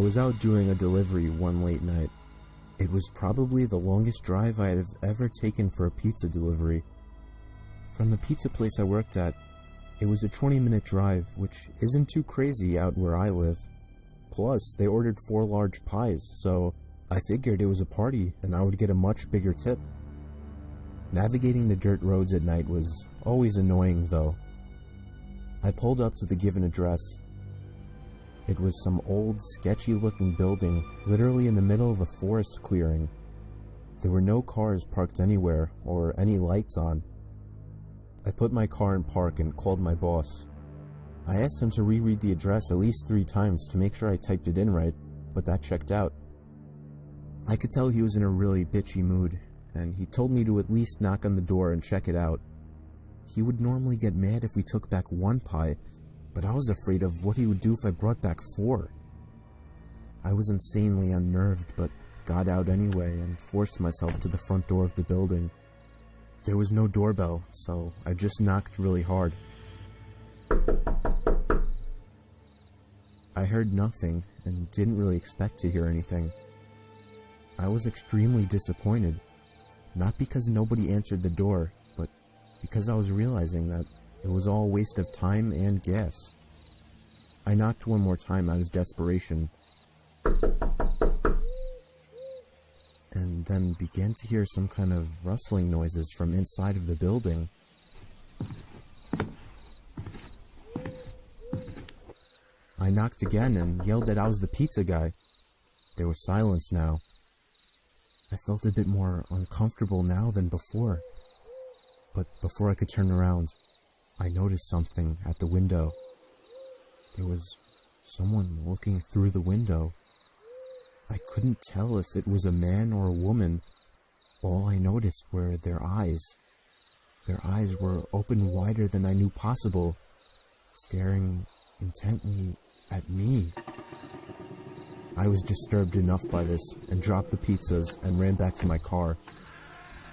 was out doing a delivery one late night. It was probably the longest drive I have ever taken for a pizza delivery. From the pizza place I worked at, it was a 20-minute drive, which isn't too crazy out where I live. Plus, they ordered 4 large pies, so I figured it was a party and I would get a much bigger tip. Navigating the dirt roads at night was always annoying though. I pulled up to the given address. It was some old, sketchy-looking building, literally in the middle of a forest clearing. There were no cars parked anywhere, or any lights on. I put my car in park and called my boss. I asked him to reread the address at least 3 times to make sure I typed it in right, but that checked out. I could tell he was in a really bitchy mood, and he told me to at least knock on the door and check it out. He would normally get mad if we took back 1 pie, but I was afraid of what he would do if I brought back 4. I was insanely unnerved, but got out anyway and forced myself to the front door of the building. There was no doorbell, so I just knocked really hard. I heard nothing and didn't really expect to hear anything. I was extremely disappointed, not because nobody answered the door, but because I was realizing that it was all a waste of time and gas. I knocked one more time out of desperation, and then began to hear some kind of rustling noises from inside of the building. I knocked again and yelled that I was the pizza guy. There was silence now. I felt a bit more uncomfortable now than before. But before I could turn around, I noticed something at the window. There was someone looking through the window. I couldn't tell if it was a man or a woman. All I noticed were their eyes. Their eyes were open wider than I knew possible, staring intently at me. I was disturbed enough by this and dropped the pizzas and ran back to my car.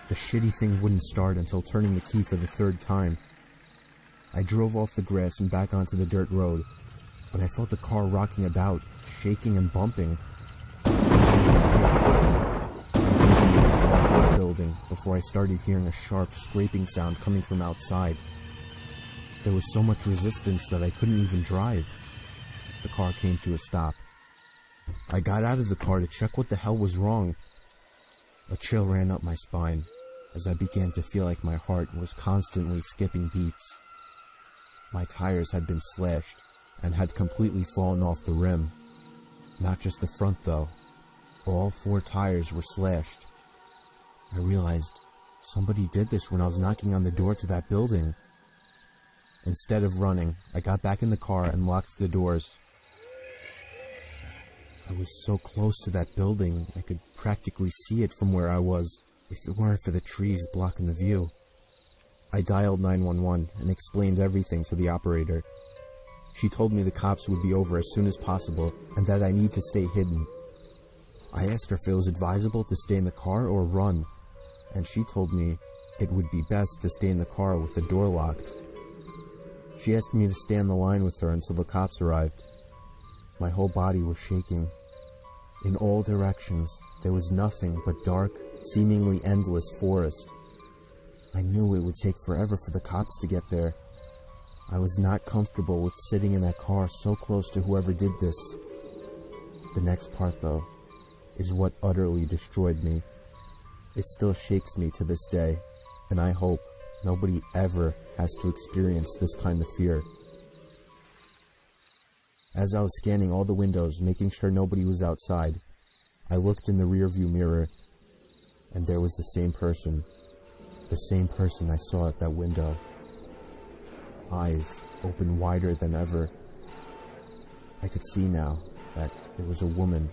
The shitty thing wouldn't start until turning the key for the 3rd time. I drove off the grass and back onto the dirt road, but I felt the car rocking about, shaking and bumping. Something was ahead. I didn't make it far from the building before I started hearing a sharp scraping sound coming from outside. There was so much resistance that I couldn't even drive. The car came to a stop. I got out of the car to check what the hell was wrong. A chill ran up my spine as I began to feel like my heart was constantly skipping beats. My tires had been slashed and had completely fallen off the rim. Not just the front though. All 4 tires were slashed. I realized somebody did this when I was knocking on the door to that building. Instead of running, I got back in the car and locked the doors. I was so close to that building, I could practically see it from where I was, if it weren't for the trees blocking the view. I dialed 911 and explained everything to the operator. She told me the cops would be over as soon as possible and that I need to stay hidden. I asked her if it was advisable to stay in the car or run, and she told me it would be best to stay in the car with the door locked. She asked me to stay on the line with her until the cops arrived. My whole body was shaking. In all directions, there was nothing but dark, seemingly endless forest. I knew it would take forever for the cops to get there. I was not comfortable with sitting in that car so close to whoever did this. The next part, though, is what utterly destroyed me. It still shakes me to this day, and I hope nobody ever has to experience this kind of fear. As I was scanning all the windows, making sure nobody was outside, I looked in the rearview mirror, and there was the same person I saw at that window. Eyes open wider than ever. I could see now that it was a woman,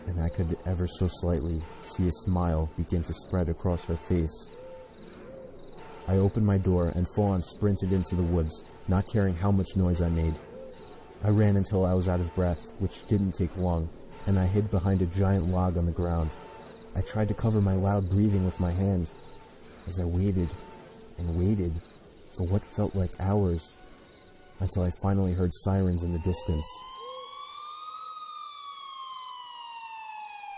and I could ever so slightly see a smile begin to spread across her face. I opened my door and full-on sprinted into the woods, not caring how much noise I made. I ran until I was out of breath, which didn't take long, and I hid behind a giant log on the ground. I tried to cover my loud breathing with my hand, as I waited and waited for what felt like hours, until I finally heard sirens in the distance.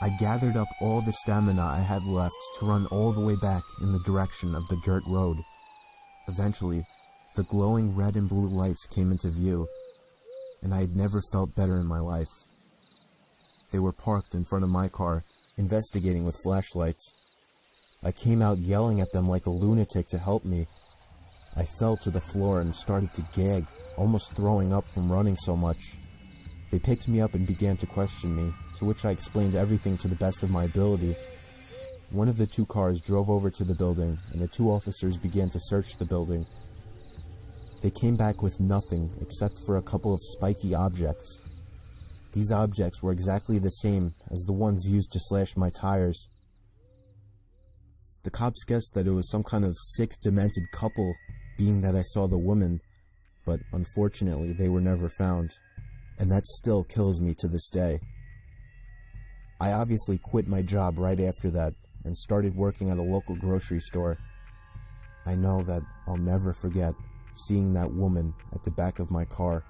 I gathered up all the stamina I had left to run all the way back in the direction of the dirt road. Eventually, the glowing red and blue lights came into view, and I had never felt better in my life. They were parked in front of my car, investigating with flashlights. I came out yelling at them like a lunatic to help me. I fell to the floor and started to gag, almost throwing up from running so much. They picked me up and began to question me, to which I explained everything to the best of my ability. One of the two cars drove over to the building, and the two officers began to search the building. They came back with nothing except for a couple of spiky objects. These objects were exactly the same as the ones used to slash my tires. The cops guessed that it was some kind of sick, demented couple, being that I saw the woman, but unfortunately they were never found, and that still kills me to this day. I obviously quit my job right after that and started working at a local grocery store. I know that I'll never forget seeing that woman at the back of my car.